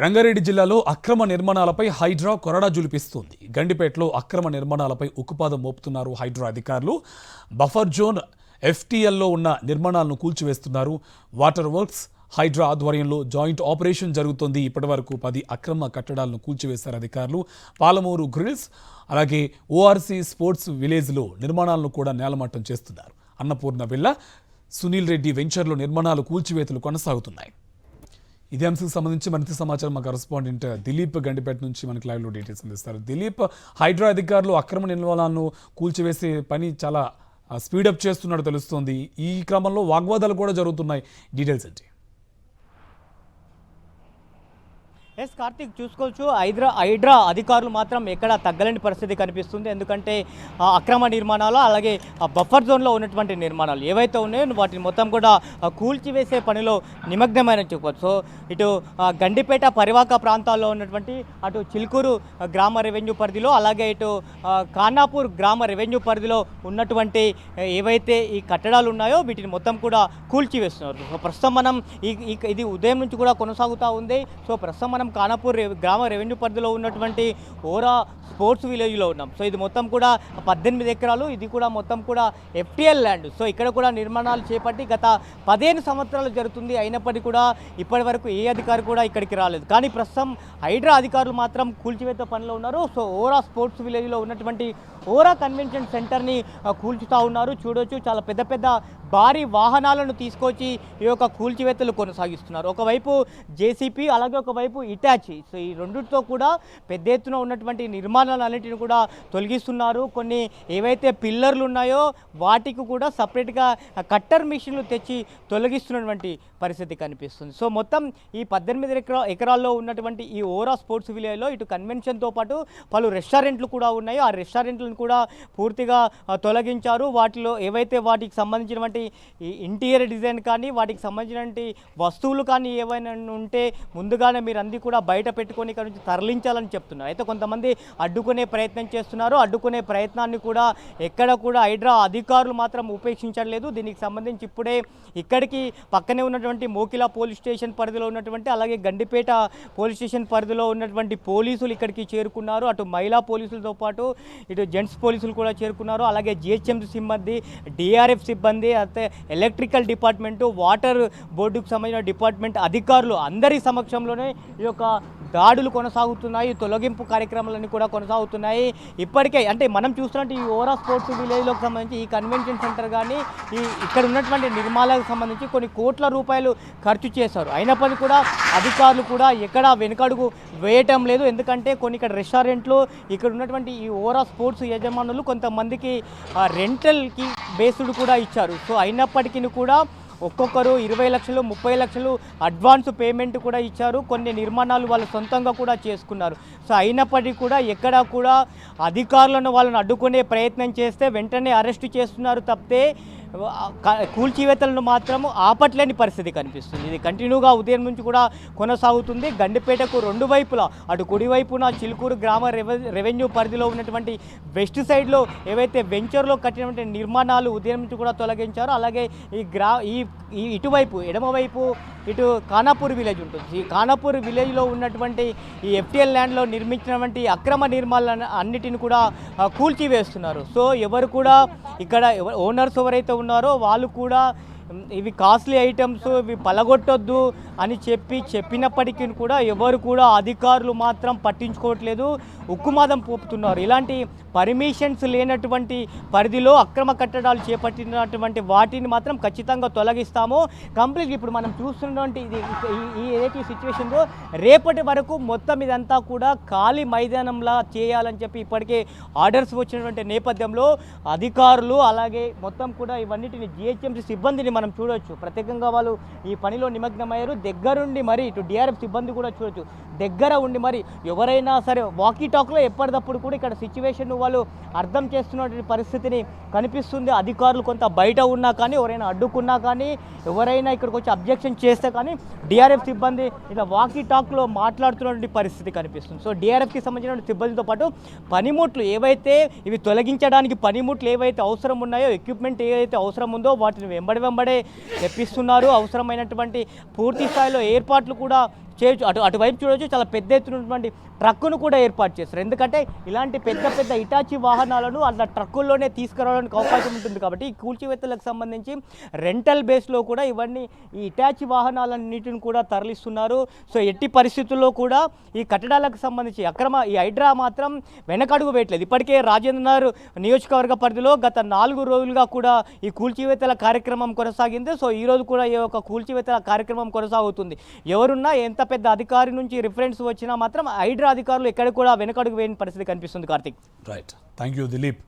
రంగారెడ్డి జిల్లాలో అక్రమ నిర్మాణాలపై హైడ్రా కొరడా జులిపిస్తుంది. గండిపేటలో అక్రమ నిర్మాణాలపై ఉక్కుపాదం మోపుతున్నారు హైడ్రా అధికారులు. బఫర్ జోన్ ఎఫ్టీఎల్లో ఉన్న నిర్మాణాలను కూల్చివేస్తున్నారు. వాటర్ వర్క్స్ హైడ్రా ఆధ్వర్యంలో జాయింట్ ఆపరేషన్ జరుగుతోంది. ఇప్పటివరకు 10 అక్రమ కట్టడాలను కూల్చివేశారు అధికారులు. పాలమూరు గ్రిల్స్ అలాగే ఓఆర్సీ స్పోర్ట్స్ విలేజ్లో నిర్మాణాలను కూడా నేలమట్టం చేస్తున్నారు. అన్నపూర్ణ విల్లా, సునీల్ రెడ్డి వెంచర్లో నిర్మాణాలు కూల్చివేతలు కొనసాగుతున్నాయి. ఇదే అంశానికి సంబంధించి మరింత సమాచారం మా కరెస్పాండెంట్ దిలీప్ గండిపేట నుంచి మనకి లైవ్లో డీటెయిల్స్ అందిస్తారు. దిలీప్, హైడ్రా అధికారులు అక్రమ నిర్మాణాలను కూల్చివేసే పని చాలా స్పీడప్ చేస్తున్నట్టు తెలుస్తోంది. ఈ క్రమంలో వాగ్వాదాలు కూడా జరుగుతున్నాయి. డీటెయిల్స్ ఏంటి? ఎస్ కార్తీక్, చూసుకోవచ్చు హైడ్రా అధికారులు మాత్రం ఎక్కడ తగ్గలేని పరిస్థితి కనిపిస్తుంది. ఎందుకంటే అక్రమ నిర్మాణాలు అలాగే బఫర్ జోన్లో ఉన్నటువంటి నిర్మాణాలు ఏవైతే ఉన్నాయో వాటిని మొత్తం కూడా కూల్చివేసే పనిలో నిమగ్నమైన చెప్పవచ్చు. సో ఇటు గండిపేట పరివాహక ప్రాంతాల్లో ఉన్నటువంటి అటు చిలుకూరు గ్రామ రెవెన్యూ పరిధిలో అలాగే ఇటు ఖానాపూర్ గ్రామ రెవెన్యూ పరిధిలో ఉన్నటువంటి ఏవైతే ఈ కట్టడాలు ఉన్నాయో వీటిని మొత్తం కూడా కూల్చివేస్తున్నారు. సో ప్రస్తుతం మనం ఇది ఉదయం నుంచి కూడా కొనసాగుతూ ఉంది. సో ప్రస్తుతం మనం ఖానాపూర్ గ్రామ రెవెన్యూ పరిధిలో ఉన్నటువంటి ఓరా స్పోర్ట్స్ విలేజ్లో ఉన్నాం. సో ఇది మొత్తం కూడా 18 ఎకరాలు, ఇది కూడా మొత్తం కూడా ఎఫ్టీఎల్ ల్యాండ్. సో ఇక్కడ కూడా నిర్మాణాలు చేపట్టి గత 15 సంవత్సరాలు జరుగుతుంది. అయినప్పటికీ కూడా ఇప్పటి వరకు ఏ అధికారి కూడా ఇక్కడికి రాలేదు. కానీ ప్రస్తుతం హైడ్రా అధికారులు మాత్రం కూల్చివేత పనిలో ఉన్నారు. సో ఓరా స్పోర్ట్స్ విలేజ్లో ఉన్నటువంటి ఓరా కన్వెన్షన్ సెంటర్ని కూల్చుతూ ఉన్నారు. చూడొచ్చు, చాలా పెద్ద పెద్ద భారీ వాహనాలను తీసుకొచ్చి ఈ యొక్క కూల్చివేతలు కొనసాగిస్తున్నారు. ఒకవైపు జేసీపీ అలాగే ఒకవైపు ఇటాచి. సో ఈ రెండింటితో కూడా పెద్ద ఎత్తున ఉన్నటువంటి నిర్మాణాలన్నింటిని కూడా తొలగిస్తున్నారు. కొన్ని ఏవైతే పిల్లర్లు ఉన్నాయో వాటికి కూడా సపరేట్గా కట్టర్ మిషన్లు తెచ్చి తొలగిస్తున్నటువంటి పరిస్థితి కనిపిస్తుంది. సో మొత్తం ఈ 18 ఎకరాల్లో ఉన్నటువంటి ఈ ఓరా స్పోర్ట్స్ విలేజ్లో ఇటు కన్వెన్షన్తో పాటు పలు రెస్టారెంట్లు కూడా ఉన్నాయి. ఆ రెస్టారెంట్లను కూడా పూర్తిగా తొలగించారు. వాటిలో ఏవైతే వాటికి సంబంధించినటువంటి ఈ ఇంటీరియర్ డిజైన్ కానీ వాటికి సంబంధించినటువంటి వస్తువులు కానీ ఏవైనా ఉంటే ముందుగానే మీరు అన్ని కూడా బయట పెట్టుకొని ఇక్కడ నుంచి తరలించాలని చెప్తున్నారు. అయితే కొంతమంది అడ్డుకునే ప్రయత్నం చేస్తున్నారు. అడ్డుకునే ప్రయత్నాన్ని కూడా ఎక్కడ కూడా హైడ్రా అధికారులు మాత్రం ఉపేక్షించలేదు. దీనికి సంబంధించి ఇప్పుడే ఇక్కడికి పక్కనే ఉన్నటువంటి మోకిలా పోలీస్ స్టేషన్ పరిధిలో ఉన్నటువంటి అలాగే గండిపేట పోలీస్ స్టేషన్ పరిధిలో ఉన్నటువంటి పోలీసులు ఇక్కడికి చేరుకున్నారు. అటు మహిళా పోలీసులతో పాటు ఇటు జెంట్స్ పోలీసులు కూడా చేరుకున్నారు. అలాగే జిహెచ్ఎంసీ సిబ్బంది, డిఆర్ఎఫ్ సిబ్బంది, అయితే ఎలక్ట్రికల్ డిపార్ట్మెంటు, వాటర్ బోర్డుకు సంబంధించిన డిపార్ట్మెంట్ అధికారులు అందరి సమక్షంలోనే ఈ యొక్క దాడులు కొనసాగుతున్నాయి. తొలగింపు కార్యక్రమాలన్నీ కూడా కొనసాగుతున్నాయి. ఇప్పటికే అంటే మనం చూస్తున్నట్టు ఈ ఓరా స్పోర్ట్స్ విలేజ్లోకి సంబంధించి ఈ కన్వెన్షన్ సెంటర్ కానీ ఇక్కడ ఉన్నటువంటి నిర్మాణాలకు సంబంధించి కొన్ని కోట్ల రూపాయలు ఖర్చు చేశారు. అయినప్పటికీ కూడా అధికారులు కూడా ఎక్కడా వెనుకడుగు వేయటం లేదు. ఎందుకంటే కొన్ని ఇక్కడ రెస్టారెంట్లు, ఇక్కడ ఉన్నటువంటి ఈ ఓరా స్పోర్ట్స్ యజమానులు కొంతమందికి రెంటల్కి బేస్డ్ కూడా ఇచ్చారు. సో అయినప్పటికీ కూడా ఒక్కొక్కరు 20 లక్షలు 30 లక్షలు అడ్వాన్స్ పేమెంట్ కూడా ఇచ్చారు. కొన్ని నిర్మాణాలు వాళ్ళు సొంతంగా కూడా చేసుకున్నారు. సో అయినప్పటికీ కూడా ఎక్కడా కూడా అధికారులను వాళ్ళని అడ్డుకునే ప్రయత్నం చేస్తే వెంటనే అరెస్టు చేస్తున్నారు తప్పితే కూల్చివేతలను మాత్రం ఆపట్లేని పరిస్థితి కనిపిస్తుంది. ఇది కంటిన్యూగా ఉదయం నుంచి కూడా కొనసాగుతుంది. గండిపేటకు రెండు వైపులా అటు కుడివైపున చిలుకూరు గ్రామ రెవెన్యూ పరిధిలో ఉన్నటువంటి వెస్ట్ సైడ్లో ఏవైతే వెంచర్లో కట్టినటువంటి నిర్మాణాలు ఉదయం నుంచి కూడా తొలగించారో అలాగే ఈ ఇటువైపు ఎడమవైపు ఇటు ఖానాపూర్ విలేజ్ ఉంటుంది. ఈ ఖానాపూర్ విలేజ్లో ఉన్నటువంటి ఈ ఎఫ్టీఎల్ ల్యాండ్లో నిర్మించినటువంటి అక్రమ నిర్మాణాలను అన్నిటిని కూడా కూల్చివేస్తున్నారు. సో ఎవరు కూడా ఇక్కడ ఓనర్స్ ఎవరైతే ఉన్నారో వాళ్ళు కూడా ఇవి కాస్ట్లీ ఐటమ్స్, ఇవి పలగొట్టొద్దు అని చెప్పినప్పటికీ కూడా ఎవరు కూడా అధికారులు మాత్రం పట్టించుకోవట్లేదు, ఉక్కుమాదం పోపుతున్నారు. ఇలాంటి పర్మిషన్స్ లేనటువంటి పరిధిలో అక్రమ కట్టడాలు చేపట్టినటువంటి వాటిని మాత్రం ఖచ్చితంగా తొలగిస్తాము. కంప్లీట్గా ఇప్పుడు మనం చూస్తున్నటువంటి ఈ ఏదైతే సిచ్యువేషన్లో రేపటి వరకు మొత్తం ఇదంతా కూడా ఖాళీ మైదానంలా చేయాలని చెప్పి ఇప్పటికే ఆర్డర్స్ వచ్చినటువంటి నేపథ్యంలో అధికారులు అలాగే మొత్తం కూడా ఇవన్నిటిని జిహెచ్ఎంసీ సిబ్బందిని మనం చూడవచ్చు. ప్రత్యేకంగా వాళ్ళు ఈ పనిలో నిమగ్నమయ్యారు. దగ్గరుండి మరి ఇటు డిఆర్ఎఫ్ సిబ్బంది కూడా చూడొచ్చు, దగ్గర ఉండి మరి ఎవరైనా సరే వాకీ టాక్లో ఎప్పటికప్పుడు కూడా ఇక్కడ సిచ్యువేషన్ వాళ్ళు అర్థం చేస్తున్నటువంటి పరిస్థితిని కనిపిస్తుంది. అధికారులు కొంత బయట ఉన్నా కానీ ఎవరైనా అడ్డుకున్నా కానీ ఎవరైనా ఇక్కడికి వచ్చి అబ్జెక్షన్ చేస్తే కానీ డిఆర్ఎఫ్ సిబ్బంది ఇలా వాకీ టాక్లో మాట్లాడుతున్నటువంటి పరిస్థితి కనిపిస్తుంది. సో డిఆర్ఎఫ్కి సంబంధించిన సిబ్బందితో పాటు పనిముట్లు ఏవైతే ఇవి తొలగించడానికి పనిముట్లు ఏవైతే అవసరం ఉన్నాయో, ఎక్విప్మెంట్ ఏవైతే అవసరం ఉందో వాటిని వెంబడే తెప్పిస్తున్నారు. అవసరమైనటువంటి పూర్తి స్థాయిలో ఏర్పాట్లు కూడా చేయొచ్చు. అటువైపు చూడొచ్చు, చాలా పెద్ద ఎత్తున ఉన్నటువంటి ట్రక్కును కూడా ఏర్పాటు చేస్తారు. ఎందుకంటే ఇలాంటి పెద్ద పెద్ద ఇటాచి వాహనాలను అట్లా ట్రక్కుల్లోనే తీసుకురావడానికి అవకాశం ఉంటుంది కాబట్టి ఈ కూల్చివేతలకు సంబంధించి రెంటల్ బేస్లో కూడా ఇవన్నీ ఈ ఇటాచి వాహనాలన్నిటిని కూడా తరలిస్తున్నారు. సో ఎట్టి పరిస్థితుల్లో కూడా ఈ కట్టడాలకు సంబంధించి ఈ హైడ్రా మాత్రం వెనకడుగు వేయట్లేదు. ఇప్పటికే రాజేంద్రనగర్ నియోజకవర్గ పరిధిలో గత 4 రోజులుగా కూడా ఈ కూల్చివేతల కార్యక్రమం కొనసాగింది. సో ఈ రోజు కూడా ఈ యొక్క కూల్చివేతల కార్యక్రమం కొనసాగుతుంది. ఎవరున్నా ఎంత పెద్ద అధికారి నుంచి రిఫరెన్స్ వచ్చినా మాత్రం హైడ్రా అధికారులు ఎక్కడ కూడా వెనకడుగు వేయని పరిస్థితి కనిపిస్తుంది. Karthik, right, thank you Dilip.